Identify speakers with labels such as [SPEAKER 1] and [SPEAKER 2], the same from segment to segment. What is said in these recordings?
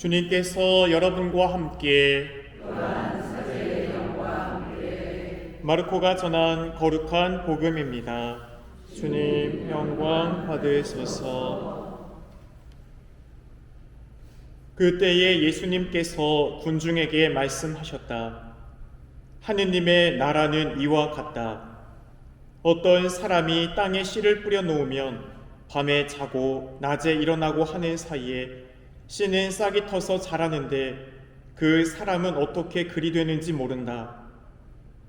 [SPEAKER 1] 주님께서 여러분과 함께 마르코가 전한 거룩한 복음입니다. 주님 영광 받으소서. 그때에 예수님께서 군중에게 말씀하셨다. 하느님의 나라는 이와 같다. 어떤 사람이 땅에 씨를 뿌려 놓으면 밤에 자고 낮에 일어나고 하는 사이에 씨는 싹이 터서 자라는데 그 사람은 어떻게 그리 되는지 모른다.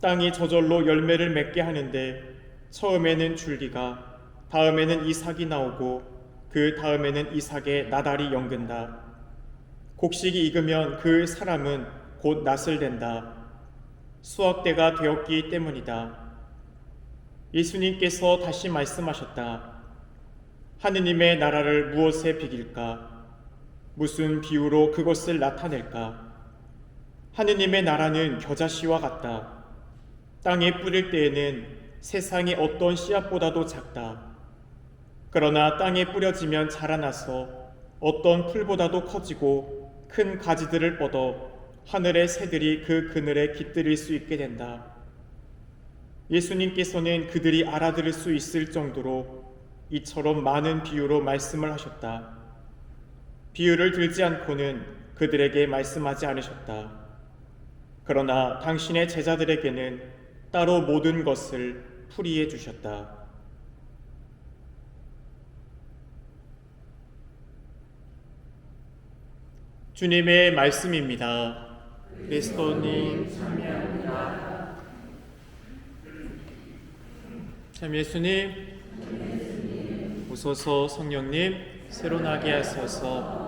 [SPEAKER 1] 땅이 저절로 열매를 맺게 하는데 처음에는 줄기가, 다음에는 이삭이 나오고 그 다음에는 이삭의 나달이 연근다. 곡식이 익으면 그 사람은 곧 낫을 댄다. 수확때가 되었기 때문이다. 예수님께서 다시 말씀하셨다. 하느님의 나라를 무엇에 비길까? 무슨 비유로 그것을 나타낼까? 하느님의 나라는 겨자씨와 같다. 땅에 뿌릴 때에는 세상의 어떤 씨앗보다도 작다. 그러나 땅에 뿌려지면 자라나서 어떤 풀보다도 커지고 큰 가지들을 뻗어 하늘의 새들이 그 그늘에 깃들일 수 있게 된다. 예수님께서는 그들이 알아들을 수 있을 정도로 이처럼 많은 비유로 말씀을 하셨다. 비유를 들지 않고는 그들에게 말씀하지 않으셨다. 그러나 당신의 제자들에게는 따로 모든 것을 풀이해 주셨다. 주님의 말씀입니다. 그리스도님 참여합니다. 참 예수님, 오소서 성령님, 새로 나게 하소서.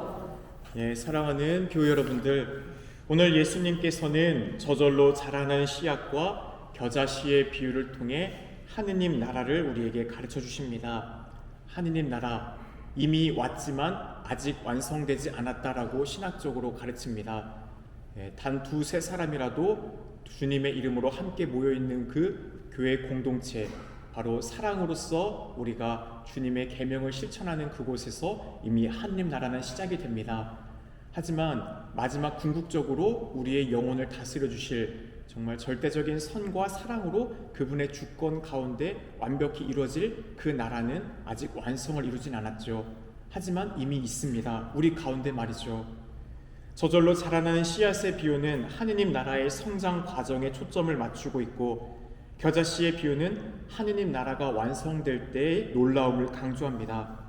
[SPEAKER 1] 사랑하는 교회 여러분들, 오늘 예수님께서는 저절로 자라는 씨앗과 겨자씨의 비유를 통해 하느님 나라를 우리에게 가르쳐 주십니다. 하느님 나라, 이미 왔지만 아직 완성되지 않았다라고 신학적으로 가르칩니다. 단 두세 사람이라도 주님의 이름으로 함께 모여있는 그 교회 공동체, 바로 사랑으로서 우리가 주님의 계명을 실천하는 그곳에서 이미 하느님 나라는 시작이 됩니다. 하지만 마지막 궁극적으로 우리의 영혼을 다스려 주실 정말 절대적인 선과 사랑으로 그분의 주권 가운데 완벽히 이루어질 그 나라는 아직 완성을 이루진 않았죠. 하지만 이미 있습니다. 우리 가운데 말이죠. 저절로 자라나는 씨앗의 비유는 하느님 나라의 성장 과정에 초점을 맞추고 있고, 겨자씨의 비유는 하느님 나라가 완성될 때의 놀라움을 강조합니다.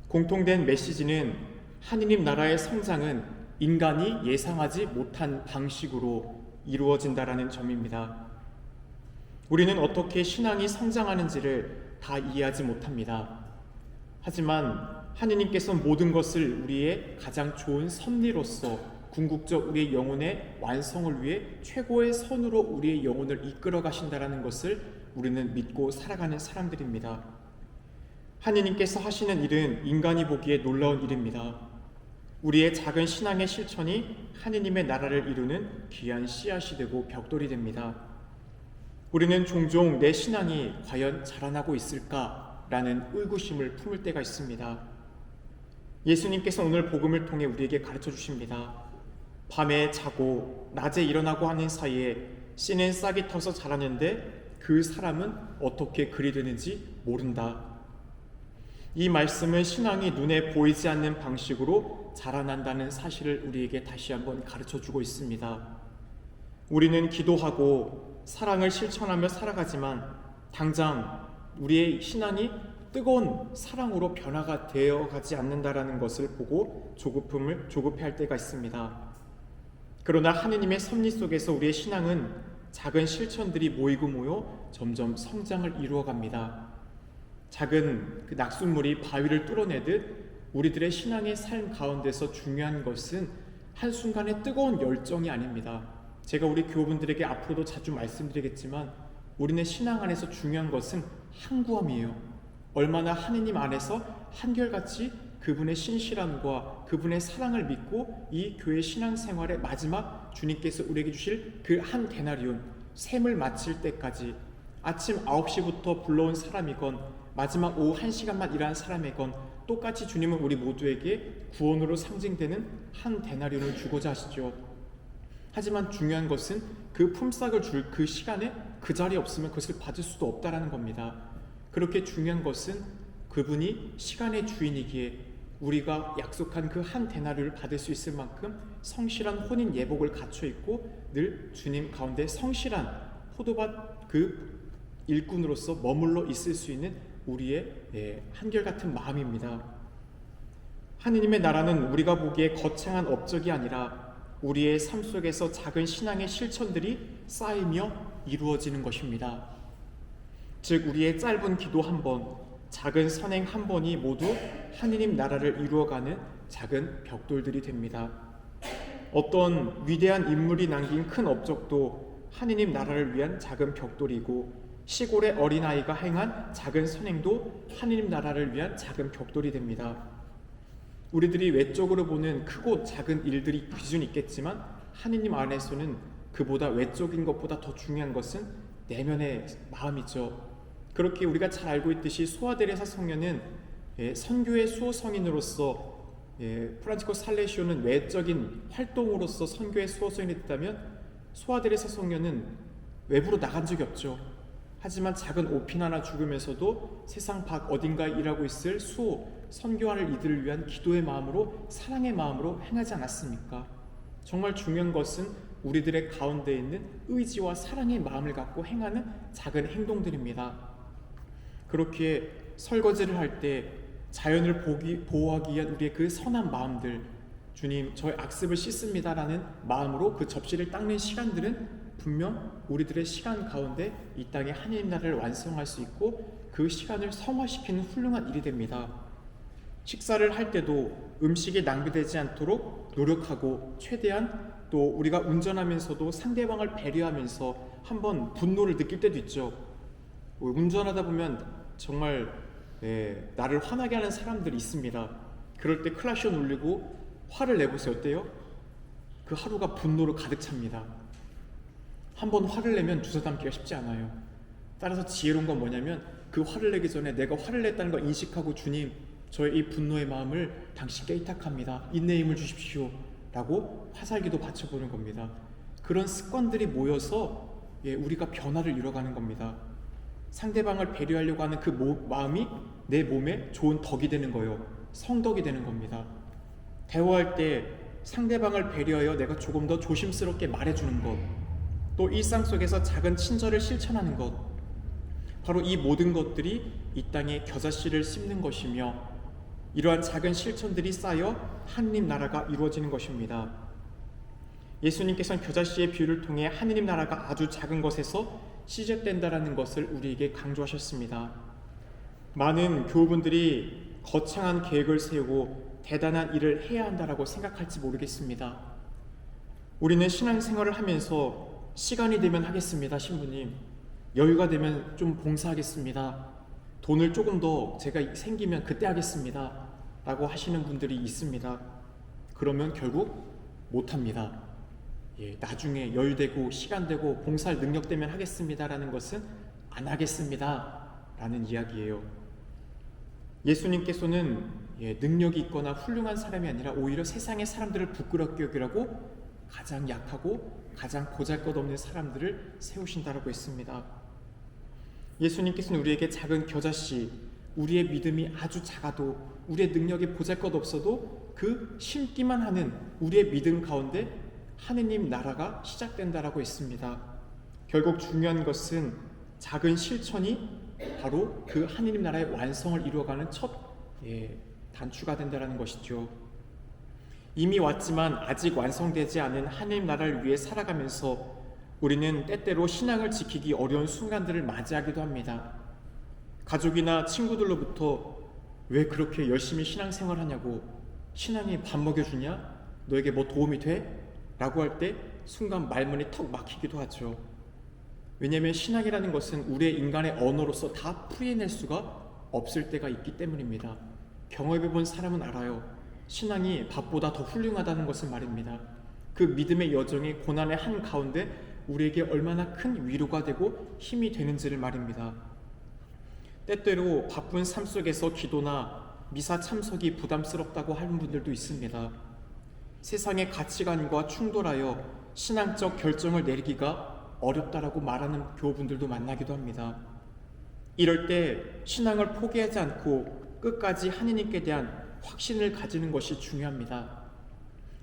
[SPEAKER 1] 공통된 메시지는 하느님 나라의 성장은 인간이 예상하지 못한 방식으로 이루어진다라는 점입니다. 우리는 어떻게 신앙이 성장하는지를 다 이해하지 못합니다. 하지만 하느님께서 모든 것을 우리의 가장 좋은 섭리로서 궁극적 우리의 영혼의 완성을 위해 최고의 선으로 우리의 영혼을 이끌어 가신다라는 것을 우리는 믿고 살아가는 사람들입니다. 하느님께서 하시는 일은 인간이 보기에 놀라운 일입니다. 우리의 작은 신앙의 실천이 하느님의 나라를 이루는 귀한 씨앗이 되고 벽돌이 됩니다. 우리는 종종 내 신앙이 과연 자라나고 있을까라는 의구심을 품을 때가 있습니다. 예수님께서 오늘 복음을 통해 우리에게 가르쳐 주십니다. 밤에 자고 낮에 일어나고 하는 사이에 씨는 싹이 터서 자라는데 그 사람은 어떻게 그리 되는지 모른다. 이 말씀은 신앙이 눈에 보이지 않는 방식으로 자라난다는 사실을 우리에게 다시 한번 가르쳐 주고 있습니다. 우리는 기도하고 사랑을 실천하며 살아가지만 당장 우리의 신앙이 뜨거운 사랑으로 변화가 되어가지 않는다라는 것을 보고 조급해할 때가 있습니다. 그러나 하느님의 섭리 속에서 우리의 신앙은 작은 실천들이 모이고 모여 점점 성장을 이루어갑니다. 작은 그 낙숫물이 바위를 뚫어내듯 우리들의 신앙의 삶 가운데서 중요한 것은 한순간의 뜨거운 열정이 아닙니다. 제가 우리 교우분들에게 앞으로도 자주 말씀드리겠지만 우리네 신앙 안에서 중요한 것은 항구함이에요. 얼마나 하느님 안에서 한결같이 그분의 신실함과 그분의 사랑을 믿고 이 교회 신앙생활의 마지막 주님께서 우리에게 주실 그 한 데나리온 셈을 마칠 때까지 아침 9시부터 불러온 사람이건 마지막 오후 1시간만 일한 사람이건 똑같이 주님은 우리 모두에게 구원으로 상징되는 한 데나리온을 주고자 하시죠. 하지만 중요한 것은 그 품삯을 줄 그 시간에 그 자리에 없으면 그것을 받을 수도 없다라는 겁니다. 그렇게 중요한 것은 그분이 시간의 주인이기에 우리가 약속한 그 한 데나리온을 받을 수 있을 만큼 성실한 혼인 예복을 갖춰 있고 늘 주님 가운데 성실한 포도밭 그 일꾼으로서 머물러 있을 수 있는 우리의 한결같은 마음입니다. 하느님의 나라는 우리가 보기에 거창한 업적이 아니라 우리의 삶 속에서 작은 신앙의 실천들이 쌓이며 이루어지는 것입니다. 즉 우리의 짧은 기도 한 번, 작은 선행 한 번이 모두 하느님 나라를 이루어가는 작은 벽돌들이 됩니다. 어떤 위대한 인물이 남긴 큰 업적도 하느님 나라를 위한 작은 벽돌이고 시골의 어린아이가 행한 작은 선행도 하느님 나라를 위한 작은 벽돌이 됩니다. 우리들이 외적으로 보는 크고 작은 일들이 기준이 있겠지만 하느님 안에서는 그보다 외적인 것보다 더 중요한 것은 내면의 마음이죠. 그렇게 우리가 잘 알고 있듯이 소아데레사 성녀는 선교의 수호성인으로서 프란치스코 살레시오는 외적인 활동으로서 선교의 수호성인이 됐다면 소아데레사 성녀는 외부로 나간 적이 없죠. 하지만 작은 오핀 하나 죽으면서도 세상 밖 어딘가에 일하고 있을 수호, 선교하는 이들을 위한 기도의 마음으로 사랑의 마음으로 행하지 않았습니까? 정말 중요한 것은 우리들의 가운데 있는 의지와 사랑의 마음을 갖고 행하는 작은 행동들입니다. 그렇게 설거지를 할 때 자연을 보호하기 위한 우리의 그 선한 마음들, 주님 저의 악습을 씻습니다라는 마음으로 그 접시를 닦는 시간들은 분명 우리들의 시간 가운데 이 땅에 하느님 나라를 완성할 수 있고 그 시간을 성화시키는 훌륭한 일이 됩니다. 식사를 할 때도 음식이 낭비되지 않도록 노력하고 최대한 또 우리가 운전하면서도 상대방을 배려하면서 한번 분노를 느낄 때도 있죠. 운전하다 보면 정말 나를 화나게 하는 사람들이 있습니다. 그럴 때 클락션 울리고 화를 내보세요. 어때요? 그 하루가 분노로 가득 찹니다. 한번 화를 내면 주워 담기가 쉽지 않아요. 따라서 지혜로운 건 뭐냐면 그 화를 내기 전에 내가 화를 냈다는 걸 인식하고 주님 저의 이 분노의 마음을 당신께 의탁합니다. 인내의 힘을 주십시오 라고 화살기도 바쳐보는 겁니다. 그런 습관들이 모여서 우리가 변화를 이뤄가는 겁니다. 상대방을 배려하려고 하는 그 마음이 내 몸에 좋은 덕이 되는 거예요. 성덕이 되는 겁니다. 대화할 때 상대방을 배려하여 내가 조금 더 조심스럽게 말해주는 것, 또 일상 속에서 작은 친절을 실천하는 것, 바로 이 모든 것들이 이 땅에 겨자씨를 씹는 것이며 이러한 작은 실천들이 쌓여 하느님 나라가 이루어지는 것입니다. 예수님께서는 겨자씨의 비유를 통해 하느님 나라가 아주 작은 것에서 시작된다라는 것을 우리에게 강조하셨습니다. 많은 교우분들이 거창한 계획을 세우고 대단한 일을 해야 한다라고 생각할지 모르겠습니다. 우리는 신앙생활을 하면서 시간이 되면 하겠습니다. 신부님 여유가 되면 좀 봉사하겠습니다. 돈을 조금 더 제가 생기면 그때 하겠습니다 라고 하시는 분들이 있습니다. 그러면 결국 못합니다. 나중에 여유되고 시간되고 봉사할 능력 되면 하겠습니다 라는 것은 안 하겠습니다 라는 이야기예요. 예수님께서는 능력이 있거나 훌륭한 사람이 아니라 오히려 세상의 사람들을 부끄럽게 여기라고 가장 약하고 가장 보잘것없는 사람들을 세우신다라고 했습니다. 예수님께서는 우리에게 작은 겨자씨, 우리의 믿음이 아주 작아도 우리의 능력이 보잘것없어도 그 심기만 하는 우리의 믿음 가운데 하느님 나라가 시작된다라고 했습니다. 결국 중요한 것은 작은 실천이 바로 그 하느님 나라의 완성을 이루어가는 첫 단추가 된다는 것이죠. 이미 왔지만 아직 완성되지 않은 하느님 나라를 위해 살아가면서 우리는 때때로 신앙을 지키기 어려운 순간들을 맞이하기도 합니다. 가족이나 친구들로부터 왜 그렇게 열심히 신앙생활 하냐고, 신앙이 밥 먹여주냐? 너에게 뭐 도움이 돼? 라고 할 때 순간 말문이 턱 막히기도 하죠. 왜냐하면 신앙이라는 것은 우리의 인간의 언어로서 다 풀이해낼 수가 없을 때가 있기 때문입니다. 경험해본 사람은 알아요. 신앙이 밥보다 더 훌륭하다는 것을 말입니다. 그 믿음의 여정이 고난의 한가운데 우리에게 얼마나 큰 위로가 되고 힘이 되는지를 말입니다. 때때로 바쁜 삶 속에서 기도나 미사 참석이 부담스럽다고 하는 분들도 있습니다. 세상의 가치관과 충돌하여 신앙적 결정을 내리기가 어렵다라고 말하는 교우분들도 만나기도 합니다. 이럴 때 신앙을 포기하지 않고 끝까지 하느님께 대한 확신을 가지는 것이 중요합니다.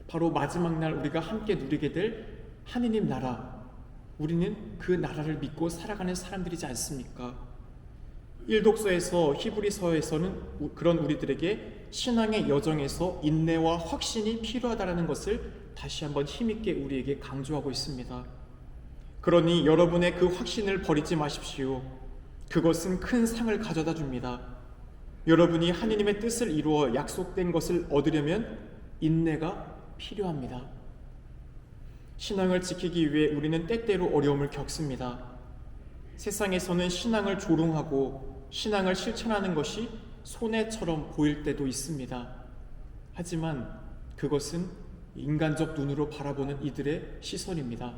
[SPEAKER 1] 바로 마지막 날 우리가 함께 누리게 될 하느님 나라, 우리는 그 나라를 믿고 살아가는 사람들이지 않습니까? 일독서에서 히브리서에서는 그런 우리들에게 신앙의 여정에서 인내와 확신이 필요하다는 것을 다시 한번 힘있게 우리에게 강조하고 있습니다. 그러니 여러분의 그 확신을 버리지 마십시오. 그것은 큰 상을 가져다 줍니다. 여러분이 하느님의 뜻을 이루어 약속된 것을 얻으려면 인내가 필요합니다. 신앙을 지키기 위해 우리는 때때로 어려움을 겪습니다. 세상에서는 신앙을 조롱하고 신앙을 실천하는 것이 손해처럼 보일 때도 있습니다. 하지만 그것은 인간적 눈으로 바라보는 이들의 시선입니다.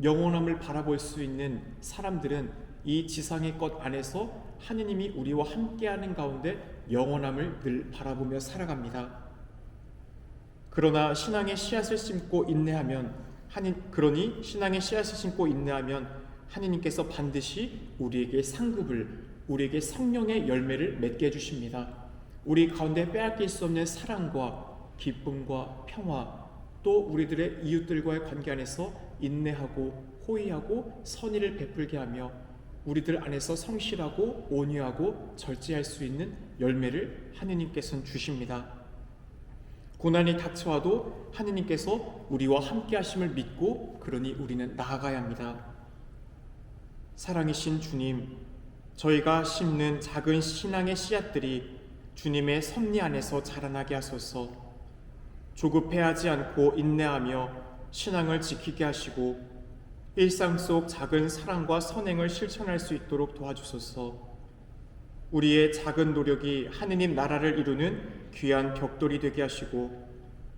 [SPEAKER 1] 영원함을 바라볼 수 있는 사람들은 이 지상의 것 안에서 하느님이 우리와 함께하는 가운데 영원함을 늘 바라보며 살아갑니다. 그러나 신앙의 씨앗을 심고 인내하면 신앙의 씨앗을 심고 인내하면 하느님께서 반드시 우리에게 상급을, 우리에게 성령의 열매를 맺게 해주십니다. 우리 가운데 빼앗길 수 없는 사랑과 기쁨과 평화, 또 우리들의 이웃들과의 관계 안에서 인내하고 호의하고 선의를 베풀게 하며 우리들 안에서 성실하고 온유하고 절제할 수 있는 열매를 하느님께서는 주십니다. 고난이 닥쳐와도 하느님께서 우리와 함께 하심을 믿고 그러니 우리는 나아가야 합니다. 사랑이신 주님, 저희가 심는 작은 신앙의 씨앗들이 주님의 섭리 안에서 자라나게 하소서. 조급해하지 않고 인내하며 신앙을 지키게 하시고 일상 속 작은 사랑과 선행을 실천할 수 있도록 도와주소서. 우리의 작은 노력이 하느님 나라를 이루는 귀한 벽돌이 되게 하시고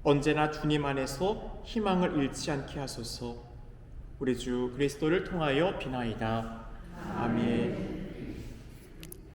[SPEAKER 1] 언제나 주님 안에서 희망을 잃지 않게 하소서. 우리 주 그리스도를 통하여 비나이다. 아멘.